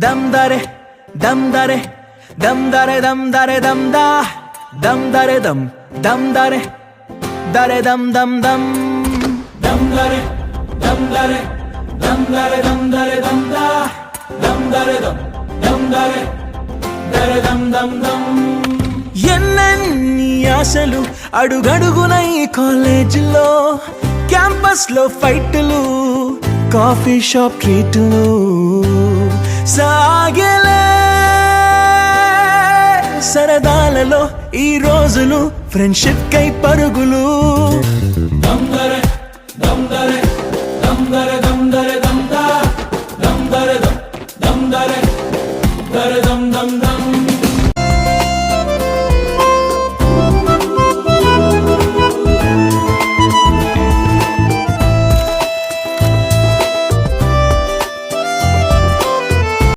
దమ్ దరే దమ్ దరే దమ్ దరే దమ్ దరే దమ్ దా దమ్ దరే దమ్ దమ్ దరే దరే దమ్ దమ్ దమ్ దమ్ దరే దమ్ దరే దమ్ దరే దమ్ దరే దమ్ దా దమ్ దరే దమ్ దరే దరే దమ్ దమ్ దమ్. ఎన్నెన్ని ఆశలు అడుగడుగున ఈ కాలేజీలో, క్యాంపస్ లో ఫైట్లు, కాఫీ షాప్ ట్రీట్లు సాగలే. సరదాలలో ఈ రోజులు ఫ్రెండ్షిప్ కై పరుగులు. దమ్ దరే దమ్ దరే దమ్ దరే దమ్ దరే దమ్ దా దమ్ దరే దమ్ దరే దరే దమ్ దమ్ దమ్.